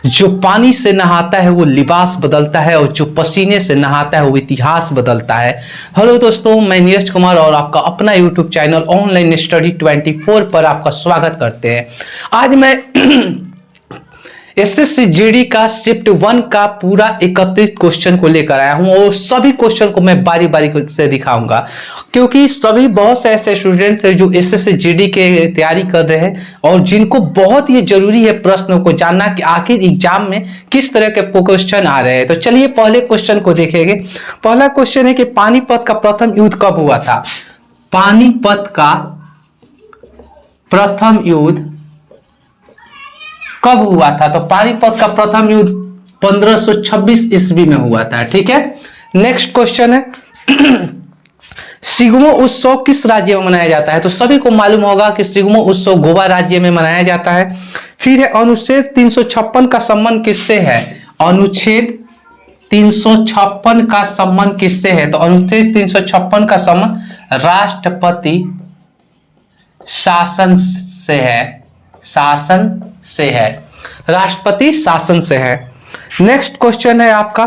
जो पानी से नहाता है वो लिबास बदलता है, और जो पसीने से नहाता है वो इतिहास बदलता है। हेलो दोस्तों, मैं नीरज कुमार और आपका अपना यूट्यूब चैनल ऑनलाइन स्टडी 24 पर आपका स्वागत करते हैं। आज मैं एसएससी जीडी का शिफ्ट 1 का पूरा 31 क्वेश्चन को लेकर आया हूं, और सभी क्वेश्चन को मैं बारी बारी से दिखाऊंगा, क्योंकि सभी बहुत से ऐसे स्टूडेंट हैं जो एसएससी जीडी के तैयारी कर रहे हैं और जिनको बहुत ही जरूरी है प्रश्नों को जानना कि आखिर एग्जाम में किस तरह के क्वेश्चन आ रहे हैं। तो चलिए पहले क्वेश्चन को देखेंगे। पहला क्वेश्चन है कि पानीपत का प्रथम युद्ध कब हुआ था? पानीपत का प्रथम युद्ध कब हुआ था? तो पानीपत का प्रथम युद्ध 1526 ईस्वी में हुआ था। ठीक है, नेक्स्ट क्वेश्चन है सिग्मो उत्सव किस राज्य में मनाया जाता है? तो सभी को मालूम होगा कि सिग्मो उत्सव गोवा राज्य में मनाया जाता है। फिर है अनुच्छेद 356 का संबंध किससे है? अनुच्छेद 356 का संबंध किससे है? तो अनुच्छेद 356 का संबंध राष्ट्रपति शासन से है। शासन से है, राष्ट्रपति शासन से है। नेक्स्ट क्वेश्चन है आपका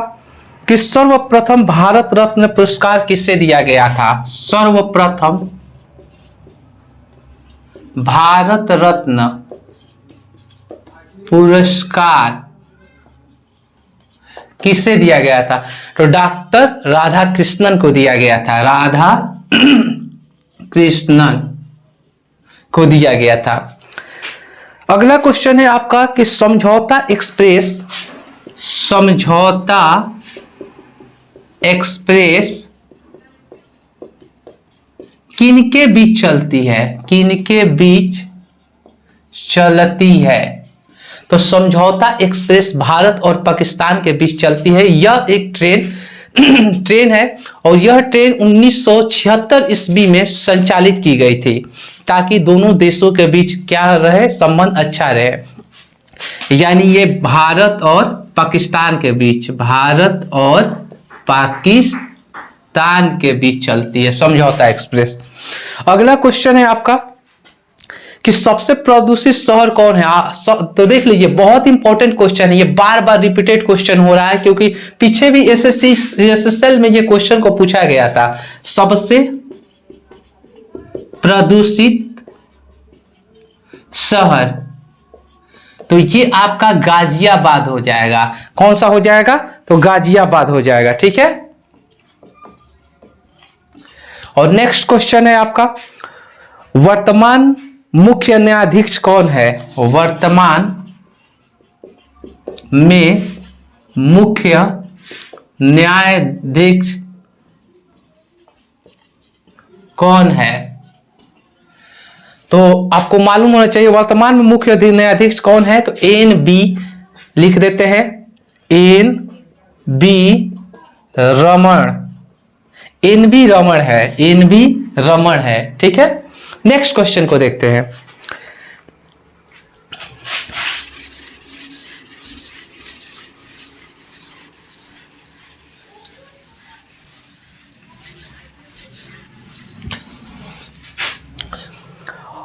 कि सर्वप्रथम भारत रत्न पुरस्कार किसे दिया गया था? सर्वप्रथम भारत रत्न पुरस्कार किसे दिया गया था? तो डॉक्टर राधा कृष्णन को दिया गया था। राधा कृष्णन को दिया गया था। अगला क्वेश्चन है आपका कि समझौता एक्सप्रेस किनके बीच चलती है? किनके बीच चलती है? तो समझौता एक्सप्रेस भारत और पाकिस्तान के बीच चलती है। यह एक ट्रेन है, और यह ट्रेन 1976 ईस्वी में संचालित की गई थी, ताकि दोनों देशों के बीच क्या रहे, संबंध अच्छा रहे। यानी ये भारत और पाकिस्तान के बीच, भारत और पाकिस्तान के बीच चलती है समझौता एक्सप्रेस। अगला क्वेश्चन है आपका कि सबसे प्रदूषित शहर कौन है? तो देख लीजिए, बहुत इंपॉर्टेंट क्वेश्चन है, ये बार बार रिपीटेड क्वेश्चन हो रहा है, क्योंकि पीछे भी एसएसएल में ये क्वेश्चन को पूछा गया था। सबसे प्रदूषित शहर, तो ये आपका गाजियाबाद हो जाएगा। कौन सा हो जाएगा? तो गाजियाबाद हो जाएगा। ठीक है, और नेक्स्ट क्वेश्चन है आपका वर्तमान मुख्य न्यायाधीश कौन है? वर्तमान में मुख्य न्यायाधीश कौन है? तो आपको मालूम होना चाहिए वर्तमान में मुख्य न्यायाधीश कौन है। तो एन.बी. लिख देते हैं, एन.बी. रमण। एन.बी. रमण है, एन.बी. रमण है। ठीक है, नेक्स्ट क्वेश्चन को देखते हैं।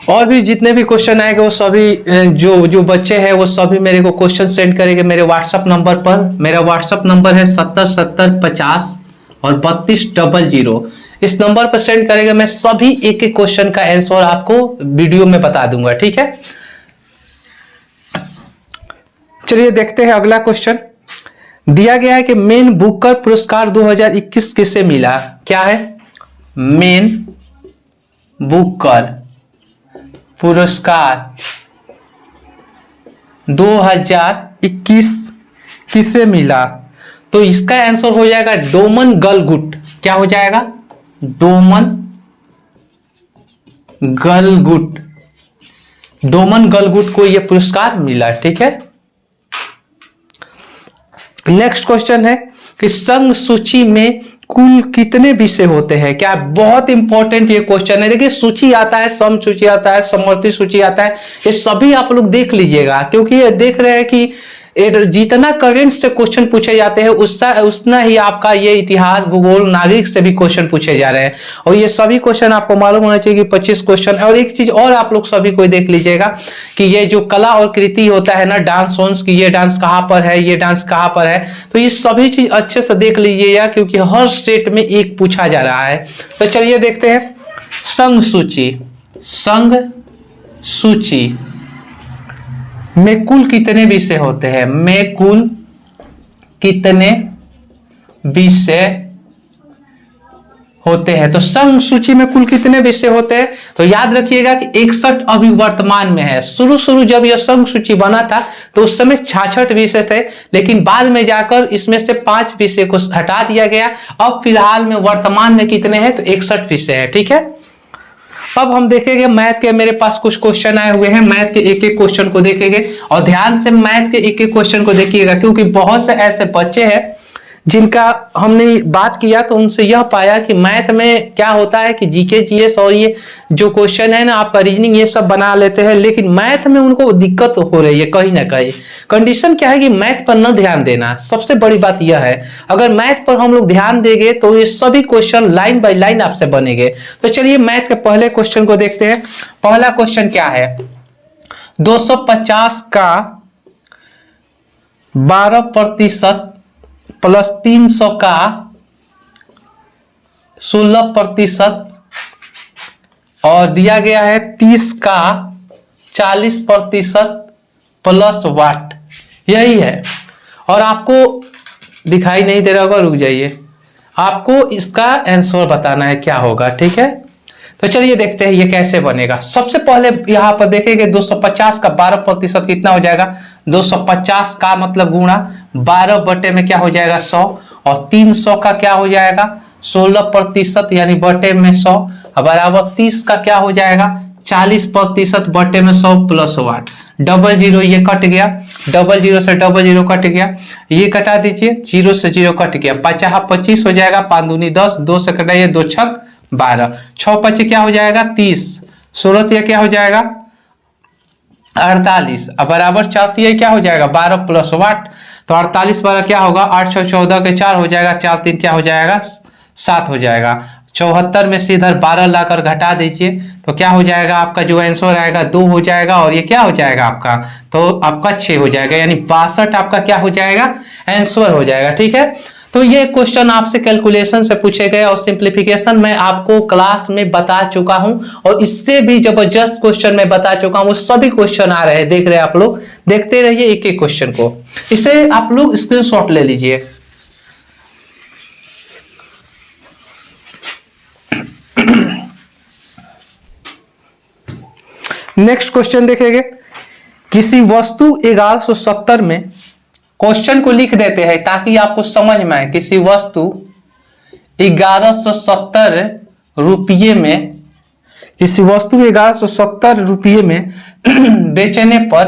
और भी जितने भी क्वेश्चन आएंगे वो सभी जो बच्चे हैं वो सभी मेरे को क्वेश्चन सेंड करेंगे मेरे व्हाट्सएप नंबर पर। मेरा व्हाट्सएप नंबर है 707050 और 3200। इस नंबर पर सेंड करेंगे, मैं सभी एक एक क्वेश्चन का आंसर आपको वीडियो में बता दूंगा। ठीक है, चलिए देखते हैं अगला क्वेश्चन। दिया गया है कि मेन बुकर पुरस्कार 2021 किसे मिला? क्या है? मेन बुकर पुरस्कार 2021 किसे मिला? तो इसका आंसर हो जाएगा डोमन गलगुट। क्या हो जाएगा? डोमन गलगुट। डोमन गलगुट को यह पुरस्कार मिला। ठीक है, नेक्स्ट क्वेश्चन है कि संघ सूची में कुल कितने विषय होते हैं? क्या? बहुत इंपॉर्टेंट ये क्वेश्चन है। देखिए, सूची आता है, सम सूची आता है, समवर्ती सूची आता है, ये सभी आप लोग देख लीजिएगा, क्योंकि ये देख रहे हैं कि जितना करंट से क्वेश्चन पूछे जाते हैं उतना ही आपका ये इतिहास, भूगोल, नागरिक से भी क्वेश्चन पूछे जा रहे हैं। और ये सभी क्वेश्चन आपको मालूम होना चाहिए कि 25 क्वेश्चन। और एक चीज और आप लोग सभी को देख लीजिएगा कि ये जो कला और कृति होता है ना, डांस वांस की, ये डांस कहाँ पर है, ये डांस कहाँ पर है, तो ये सभी चीज अच्छे से देख लीजिएगा क्योंकि हर स्टेट में एक पूछा जा रहा है। तो चलिए देखते हैं संघ सूची। संघ सूची में कुल कितने विषय होते हैं? में कुल कितने विषय होते हैं? तो संघ सूची में कुल कितने विषय होते हैं? तो याद रखिएगा कि 61 अभी वर्तमान में है। शुरू जब यह संघ सूची बना था तो उस समय 66 विषय थे, लेकिन बाद में जाकर इसमें से 5 विषय को हटा दिया गया। अब फिलहाल में वर्तमान में कितने हैं? तो 61 विषय है। ठीक है, अब हम देखेंगे मैथ के, मेरे पास कुछ क्वेश्चन आए हुए हैं, मैथ के एक एक क्वेश्चन को देखेंगे और ध्यान से मैथ के एक एक क्वेश्चन को देखिएगा क्योंकि बहुत से ऐसे बच्चे हैं जिनका हमने बात किया तो उनसे यह पाया कि मैथ में क्या होता है कि जीके जीएस और ये जो क्वेश्चन है ना आपका रीजनिंग ये सब बना लेते हैं, लेकिन मैथ में उनको दिक्कत हो रही है कहीं ना कहीं। कंडीशन क्या है कि मैथ पर न ध्यान देना, सबसे बड़ी बात यह है। अगर मैथ पर हम लोग ध्यान देंगे तो ये सभी क्वेश्चन लाइन बाय लाइन आपसे बनेंगे। तो चलिए मैथ के पहले क्वेश्चन को देखते हैं। पहला क्वेश्चन क्या है? 250 का 12% प्लस 300 का 16% और दिया गया है 30 का 40% प्लस वाट, यही है। और आपको दिखाई नहीं दे रहा होगा, रुक जाइए, आपको इसका आंसर बताना है क्या होगा। ठीक है, तो चलिए देखते हैं ये कैसे बनेगा। सबसे पहले यहां पर देखेंगे 250 का 12% कितना हो जाएगा? 250 का मतलब गुणा 12 बटे में क्या हो जाएगा? 100 और 300 का क्या हो जाएगा? 16% यानी बटे में 100 बराबर 30 का क्या हो जाएगा? 40% बटे में 100 प्लस वाट। डबल जीरो ये कट गया, डबल जीरो से डबल जीरो कट गया, ये कटा दीजिए, जीरो से जीरो कट गया, 50 25 हो जाएगा, 5 दूनी 10, 2 से कटाइए, 2 छक 12, 6 5 क्या हो जाएगा? 30, 16 ये क्या हो जाएगा? 48 अब बराबर 4 ये क्या हो जाएगा? 12 प्लस वाट। तो 48 12 क्या होगा? 8 6 14 के 4 हो जाएगा, 4 3 क्या हो जाएगा? 7 हो जाएगा। 74 में से इधर 12 लाकर घटा दीजिए तो क्या हो जाएगा? आपका जो आंसर आएगा 2 हो जाएगा और ये क्या हो जाएगा आपका? तो आपका 6 हो जाएगा, यानी 62 आपका क्या हो जाएगा? आंसर हो जाएगा। ठीक है, तो ये क्वेश्चन आपसे कैलकुलेशन से पूछे गए और सिंप्लीफिकेशन मैं आपको क्लास में बता चुका हूं और इससे भी जबरदस्त क्वेश्चन मैं बता चुका हूं। वो सभी क्वेश्चन आ रहे हैं, देख रहे हैं आप लोग, देखते रहिए एक एक क्वेश्चन को। इसे आप लोग स्क्रीनशॉट ले लीजिए। नेक्स्ट क्वेश्चन देखेंगे। किसी वस्तु 1170 में, क्वेश्चन को लिख देते हैं ताकि आपको समझ में आए। किसी वस्तु 1170 रुपये में, किसी वस्तु 1170 रुपये में बेचने पर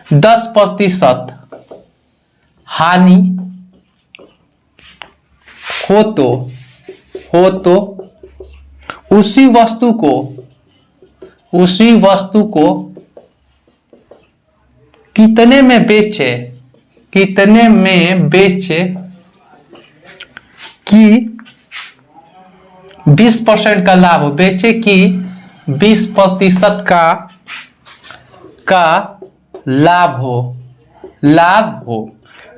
10% हानि हो तो उसी वस्तु को कितने में बेचे कि 20% का लाभ हो, बेचे कि 20% का लाभ हो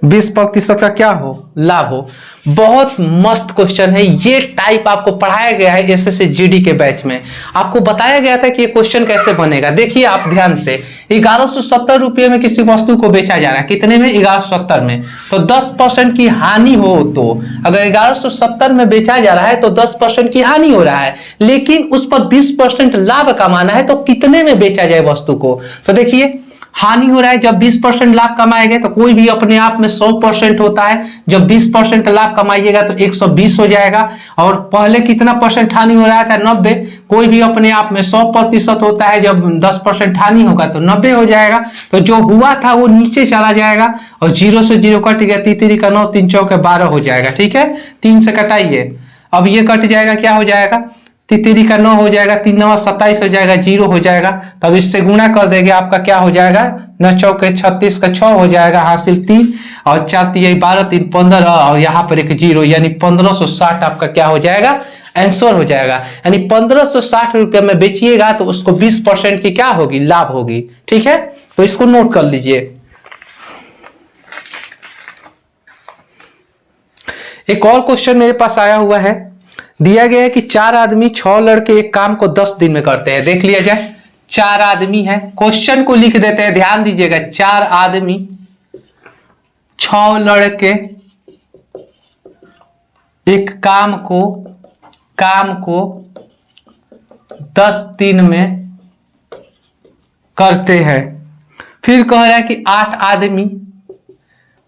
20% का क्या हो? लाभ हो। बहुत मस्त क्वेश्चन है ये। टाइप आपको पढ़ाया गया है एसएससी जीडी के बैच में, आपको बताया गया था कि ये क्वेश्चन कैसे बनेगा। देखिए आप ध्यान से, 1170 रुपये में किसी वस्तु को बेचा जा रहा है, कितने में? 1170 में। तो 10% की हानि हो तो, अगर 1170 में बेचा जा रहा है तो 10% की हानि हो रहा है, लेकिन उस पर 20% लाभ कमाना है तो कितने में बेचा जाए वस्तु को? तो देखिए हानि हो रहा है, जब 20% लाभ कमाएंगे तो कोई भी अपने आप में 100% होता है। जब 20% लाभ कमाइएगा तो 120 हो जाएगा। और पहले कितना परसेंट हानि हो रहा था? 90। कोई भी अपने आप में 100% होता है, जब 10% हानि होगा तो 90 हो जाएगा। तो जो हुआ था वो नीचे चला जाएगा और 0 से 0 कट गया, 3 का 9, 3 चौके 12 हो जाएगा। ठीक है, 3 से कटाइए, अब ये कट जाएगा, क्या हो जाएगा? तितरी का 9 हो जाएगा, 3 9 27 हो जाएगा, 0 हो जाएगा। तब इससे गुना कर देंगे, आपका क्या हो जाएगा, 9 चौके 36 का 6 हो जाएगा, हासिल 3 और 4 3 12 3 15 और यहाँ पर एक 0, यानी 1560 आपका क्या हो जाएगा, आंसर हो जाएगा। यानी 1560 रुपये में बेचिएगा तो उसको 20% की क्या होगी, लाभ होगी। ठीक है, तो इसको नोट कर लीजिए। एक और क्वेश्चन मेरे पास आया हुआ है, दिया गया है कि 4 आदमी 6 लड़के एक काम को 10 दिन में करते हैं। देख लिया जाए, 4 आदमी है, क्वेश्चन को लिख देते हैं, ध्यान दीजिएगा। 4 आदमी 6 लड़के एक काम को 10 दिन में करते हैं। फिर कह रहा है कि 8 आदमी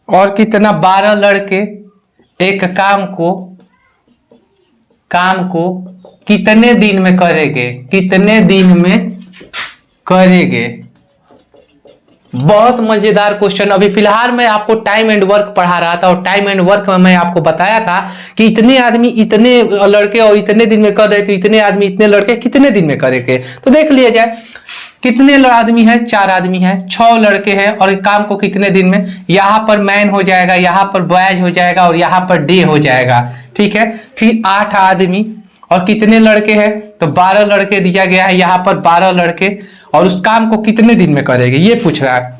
और कितना, 12 लड़के एक काम को कितने दिन में करेंगे, कितने दिन में करेंगे। बहुत मजेदार क्वेश्चन। अभी फिलहाल मैं आपको टाइम एंड वर्क पढ़ा रहा था और टाइम एंड वर्क में मैं आपको बताया था कि इतने आदमी इतने लड़के और इतने दिन में कर रहे, तो इतने आदमी इतने लड़के कितने दिन में करेंगे। तो देख लिया जाए, कितने आदमी है, 4 आदमी है, 6 लड़के हैं और एक काम को कितने दिन में, यहां पर मैन हो जाएगा, यहां पर बॉयज हो जाएगा और यहां पर डे हो जाएगा। ठीक है, फिर 8 आदमी और कितने लड़के हैं, तो 12 लड़के दिया गया है, यहां पर 12 लड़के और उस काम को कितने दिन में करेंगे ये पूछ रहा है।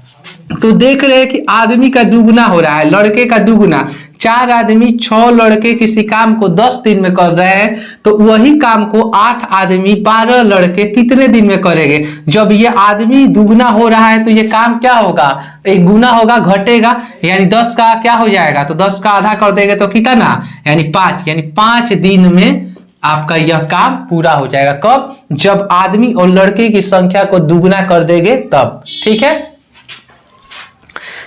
तो देख रहे हैं कि आदमी का दुगुना हो रहा है, लड़के का दुगुना। 4 आदमी 6 लड़के किसी काम को 10 दिन में कर रहे हैं, तो वही काम को 8 आदमी 12 लड़के कितने दिन में करेंगे। जब ये आदमी दुगुना हो रहा है तो ये काम क्या होगा, एक गुना होगा, घटेगा, यानी 10 का क्या हो जाएगा, तो 10 का आधा कर देंगे तो कितना, यानी 5, यानी 5 दिन में आपका यह काम पूरा हो जाएगा। कब, जब आदमी और लड़के की संख्या को दुगुना कर देंगे तब। ठीक है,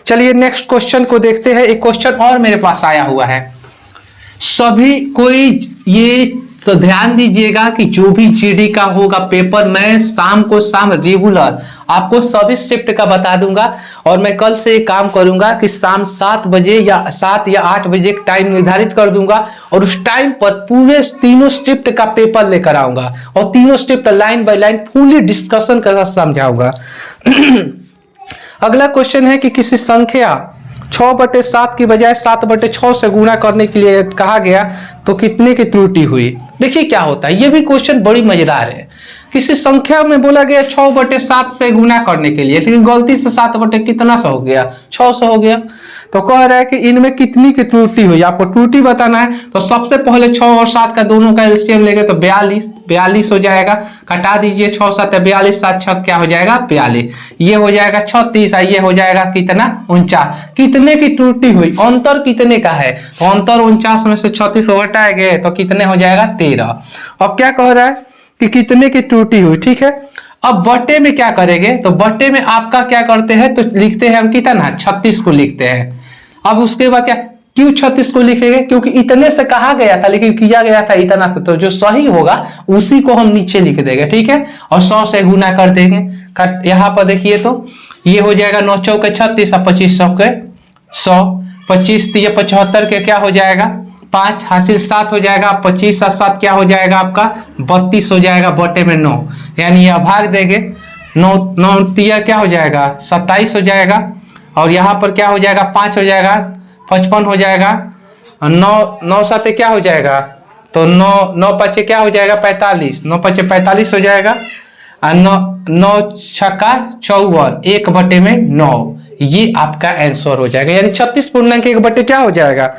चलिए नेक्स्ट क्वेश्चन को देखते हैं। एक क्वेश्चन और मेरे पास आया हुआ है, सभी कोई ये तो ध्यान दीजिएगा कि जो भी जीडी का होगा पेपर, मैं शाम रेगुलर आपको सभी शिफ्ट का बता दूंगा और मैं कल से एक काम करूंगा कि शाम 7 बजे या 7 या 8 बजे टाइम निर्धारित कर दूंगा और उस टाइम पर पूरे तीनों शिफ्ट का पेपर लेकर आऊंगा और तीनों shift line by line fully discussion के साथ समझाऊंगा। अगला क्वेश्चन है कि किसी संख्या 6/7 की बजाय 7/6 से गुणा करने के लिए कहा गया तो कितने की त्रुटि हुई। देखिए क्या होता है, ये भी क्वेश्चन बड़ी मजेदार है। किसी संख्या में बोला गया 6/7 से गुणा करने के लिए, लेकिन गलती से 7 कितना से हो गया, 6 से हो गया। तो कह रहा है कि इनमें कितनी की त्रुटि हुई, आपको त्रुटि बताना है। तो सबसे पहले 6 और 7 का दोनों का एलसीएम लेंगे तो 42 हो जाएगा, कटा दीजिए 6 7 42, 7 6 क्या हो जाएगा 42, ये हो जाएगा 36 और ये हो जाएगा कितना 49। कितने की त्रुटि हुई, अंतर कितने का है, तो अंतर 49 में से 36 घटाएंगे तो कितने हो जाएगा 13। अब क्या कह रहा है कि कितने की त्रुटि हुई। ठीक है, अब बट्टे में क्या करेंगे, तो बट्टे में आपका क्या करते हैं, तो लिखते हैं हम कितना 36 को लिखते हैं। अब उसके बाद क्या, क्यों 36 को लिखेंगे, क्योंकि इतने से कहा गया था लेकिन किया गया था इतना से, तो जो सही होगा उसी को हम नीचे लिख देंगे। ठीक है, और 100 से गुना कर देंगे। यहाँ पर देखिए तो ये हो जाएगा 9 चौके 36 और 25 चौके 100, 25 3 75 के क्या हो जाएगा 5, हासिल 7 हो जाएगा, 25 और 7 क्या हो जाएगा आपका 32 हो जाएगा, बटे में 9, यानी यह भाग देंगे 9 9 3 क्या हो जाएगा 27 हो जाएगा और यहाँ पर क्या हो जाएगा 5 हो जाएगा 55 हो जाएगा, 9 9 7 क्या हो जाएगा, तो 9 9 5 क्या हो जाएगा 45, 9 5 45 हो जाएगा और 9 छक्का 54, 1/9, ये आपका आंसर हो जाएगा। यानी 36.1/, क्या हो जाएगा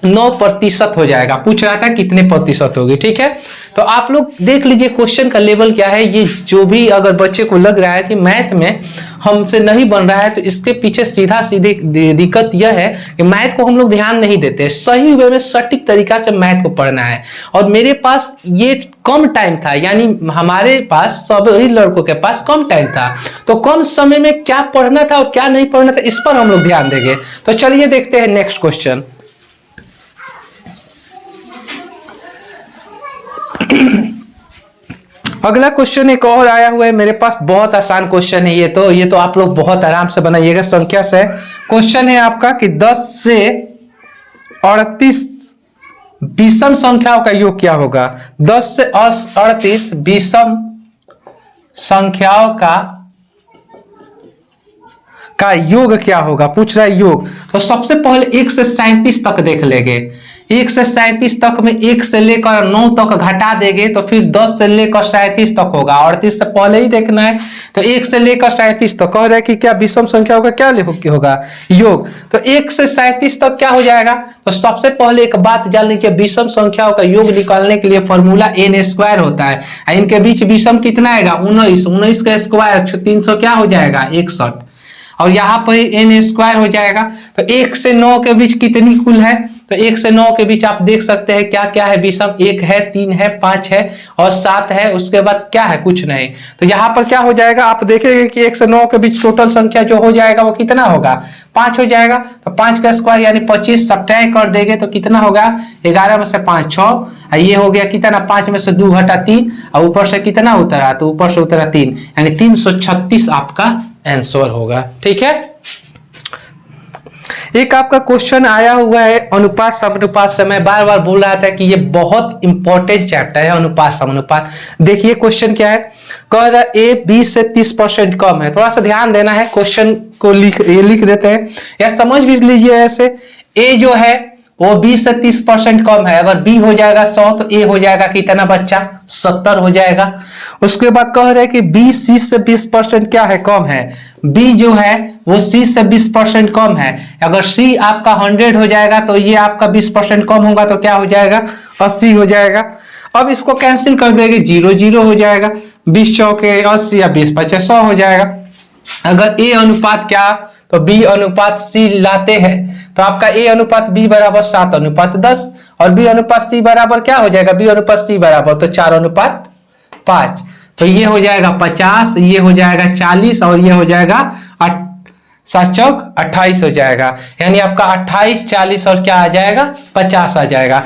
9% हो जाएगा। पूछ रहा था कितने प्रतिशत होगी। ठीक है, तो आप लोग देख लीजिए क्वेश्चन का लेवल क्या है। ये जो भी अगर बच्चे को लग रहा है कि मैथ में हमसे नहीं बन रहा है, तो इसके पीछे सीधी दिक्कत यह है कि मैथ को हम लोग ध्यान नहीं देते, सही वे में सटीक तरीका से मैथ को पढ़ना है। और मेरे पास ये कम टाइम था, यानी हमारे पास सभी लड़कों के पास कम टाइम था, तो कम समय में क्या पढ़ना था और क्या नहीं पढ़ना था इस पर हम लोग ध्यान देंगे। तो चलिए देखते हैं नेक्स्ट क्वेश्चन। अगला क्वेश्चन एक और आया हुआ है मेरे पास, बहुत आसान क्वेश्चन है ये तो आप लोग बहुत आराम से बनाइएगा। संख्या से क्वेश्चन है आपका कि 10 से 38 विषम संख्याओं का योग क्या होगा? 10 से 38 विषम संख्याओं का योग क्या होगा, पूछ रहा है योग। तो सबसे पहले 1 से 37 तक देख लेंगे। 1 से 37 तक में 1 से लेकर 9 तक घटा देंगे तो फिर 10 से लेकर 37 तक होगा। 38 से पहले ही देखना है, तो 1 से लेकर 37 तक कह रहा है कि क्या विषम संख्याओं का क्या होगा, योग। तो 1 से 37 तक क्या हो जाएगा? तो सबसे पहले एक बात जान लीजिए, विषम संख्याओं का योग निकालने के लिए फॉर्मूला n² होता है। इनके बीच विषम कितना आएगा? 19 का स्क्वायर 300 क्या हो जाएगा? 61। और यहाँ पर n² हो जाएगा। तो 1 से 9 के बीच कितनी कुल है? तो 1 से 9 के बीच आप देख सकते हैं क्या क्या है विषम, 1 है, 3 है, 5 है और 7 है। उसके बाद क्या है? कुछ नहीं। तो यहाँ पर क्या हो जाएगा, आप देखेंगे कि 1 से 9 के बीच टोटल संख्या जो हो जाएगा वो कितना होगा? 5 हो जाएगा। तो 5 का स्क्वायर यानी 25 सब्ट्रैक्ट कर देंगे तो कितना होगा? 11 में से 5 6, ये हो गया कितना? 5 में से 2 घटा 3 और ऊपर से कितना उतरा? तो ऊपर से उतरा 3, यानी 336 आपका आंसर होगा। ठीक है। एक आपका क्वेश्चन आया हुआ है अनुपात समानुपात से। मैं बार बार बोल रहा था कि ये बहुत इंपॉर्टेंट चैप्टर है अनुपात समानुपात। देखिए क्वेश्चन क्या है, कह रहा है ए 20 से 30% कम है। थोड़ा सा ध्यान देना है, क्वेश्चन को लिख देते हैं या समझ भी लीजिए ऐसे। ए जो है वो 20 से 30% कम है। अगर बी हो जाएगा 100 तो ए हो जाएगा कितना बच्चा? 70 हो जाएगा। उसके बाद कह रहे हैं कि बी सी से 20% क्या है? कम है। बी जो है वो सी से 20% कम है। अगर सी आपका 100 हो जाएगा तो ये आपका 20% कम होगा तो क्या हो जाएगा? 80 हो जाएगा। अब इसको कैंसिल कर देंगे, 0 0 हो जाएगा। 20 चौके 80 या 20 पचे 100 हो जाएगा। अगर ए अनुपात क्या तो बी अनुपात सी लाते हैं तो आपका ए अनुपात बी बराबर 7 अनुपात 10 और बी अनुपात सी बराबर क्या हो जाएगा? बी अनुपात सी बराबर तो 4 अनुपात 5। तो ये हो जाएगा 50, ये हो जाएगा 40 और ये हो जाएगा 7 चौक 28 हो जाएगा। यानी आपका 28 40 और क्या आ जाएगा? 50 आ जाएगा।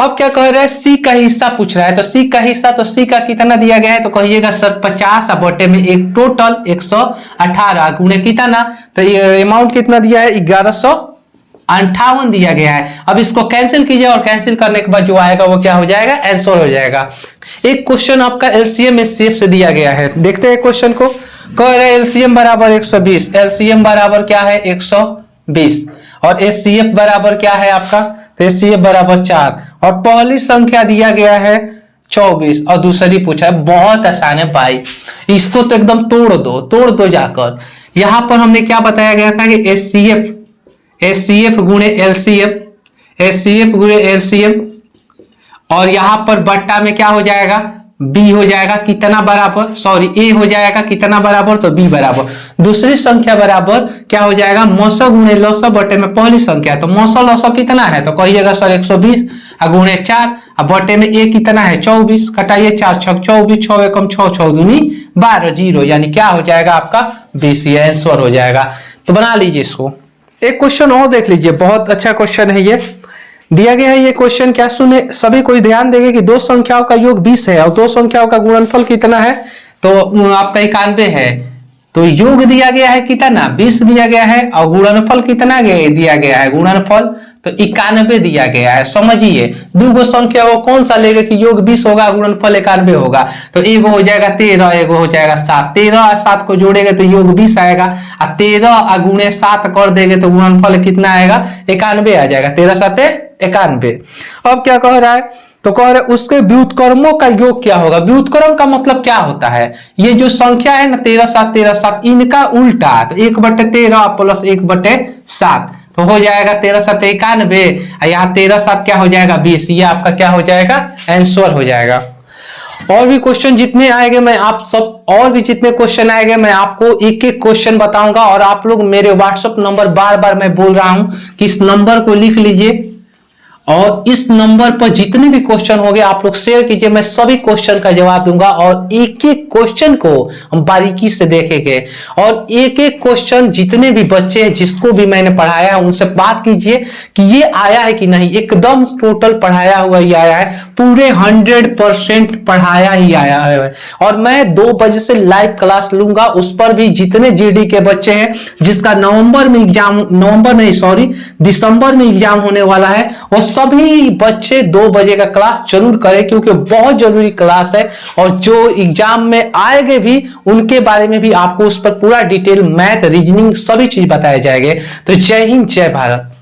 अब क्या कह रहे हैं? सी का हिस्सा पूछ रहा है। तो सी का हिस्सा, तो सी का कितना दिया गया है? तो कहिएगा सर 50 बटे में एक टोटल 118 गुणे कितना? तो ये अमाउंट कितना दिया है? 1158 दिया गया है। अब इसको कैंसिल कीजिए और कैंसिल करने के बाद जो आएगा वो क्या हो जाएगा? आंसर हो जाएगा। एक क्वेश्चन आपका एलसीएम एचसीएफ से दिया गया है, देखते हैं क्वेश्चन को। कह रहे हैं एलसीएम बराबर 120, एलसीएम बराबर क्या है? 120 और एचसीएफ बराबर क्या है आपका? तो एचसीएफ बराबर 4 और पहली संख्या दिया गया है 24 और दूसरी पूछा है। बहुत आसान है भाई, इसको तो एकदम तोड़ दो जाकर। यहां पर हमने क्या बताया गया था कि एचसीएफ गुणे एलसीएम, एचसीएफ गुणे एलसीएम और यहां पर बट्टा में क्या हो जाएगा? बी हो जाएगा कितना बराबर? सॉरी ए हो जाएगा कितना बराबर? तो बी बराबर दूसरी संख्या बराबर क्या हो जाएगा? मौसो गुणे लौसो बटे में पहली संख्या। तो मौसो लौसो कितना है? तो कहिएगा सर 120 गुणे 4 बटे में ए कितना है? 24। कटाइए 4 छक 24, 6 एकम 6, 6 दूनी 12, 0 यानी क्या हो जाएगा आपका? 20 आंसर हो जाएगा। तो बना लीजिए इसको। एक क्वेश्चन और देख लीजिए, बहुत अच्छा क्वेश्चन है ये दिया गया है। ये क्वेश्चन क्या, सुने सभी कोई ध्यान देंगे कि दो संख्याओं का योग 20 है और दो संख्याओं का गुणनफल कितना है? तो आपका 91 है। तो योग दिया गया है कितना? 20 दिया गया है और गुणनफल कितना दिया गया है? गुणनफल तो 91 दिया गया है। समझिए दो संख्या वो कौन सा लेगा कि योग 20 होगा गुणनफल 91 होगा? तो एगो हो जाएगा 13, एगो हो जाएगा 7। 13 और 7 को जोड़ेंगे तो योग 20 आएगा और 13 गुणे 7 कर देंगे तो गुणनफल कितना आएगा? 91 आ जाएगा। 13 7 91। अब क्या कह रहा है? तो कह रहे उसके व्युत्क्रमों का योग क्या होगा? व्युत्क्रम का मतलब क्या होता है? ये जो संख्या है ना 13 7 इनका उल्टा, तो 1/13 प्लस 1/7 तो हो जाएगा 13 7 91। यहाँ 13 7 क्या हो जाएगा? 20। ये आपका क्या हो जाएगा? आंसर हो जाएगा। और भी क्वेश्चन जितने आएंगे मैं आप सब, और भी जितने क्वेश्चन आएंगे मैं आपको एक एक क्वेश्चन बताऊंगा और आप लोग मेरे व्हाट्सएप नंबर बार बार मैं बोल रहा हूं कि इस नंबर को लिख लीजिए और इस नंबर पर जितने भी क्वेश्चन होंगे आप लोग शेयर कीजिए। मैं सभी क्वेश्चन का जवाब दूंगा और एक एक क्वेश्चन को हम बारीकी से देखेंगे और एक एक क्वेश्चन जितने भी बच्चे हैं जिसको भी मैंने पढ़ाया है उनसे बात कीजिए कि ये आया है कि नहीं। एकदम टोटल पढ़ाया हुआ ही आया है, पूरे 100% पढ़ाया ही आया है। और मैं 2 बजे से लाइव क्लास लूंगा, उस पर भी जितने जीडी के बच्चे हैं जिसका दिसंबर में एग्जाम होने वाला है वो सभी बच्चे 2 बजे का क्लास जरूर करें, क्योंकि बहुत जरूरी क्लास है और जो एग्जाम में आएंगे भी उनके बारे में भी आपको उस पर पूरा डिटेल मैथ, रीजनिंग सभी चीज बताए जाएंगे। तो जय हिंद, जय भारत।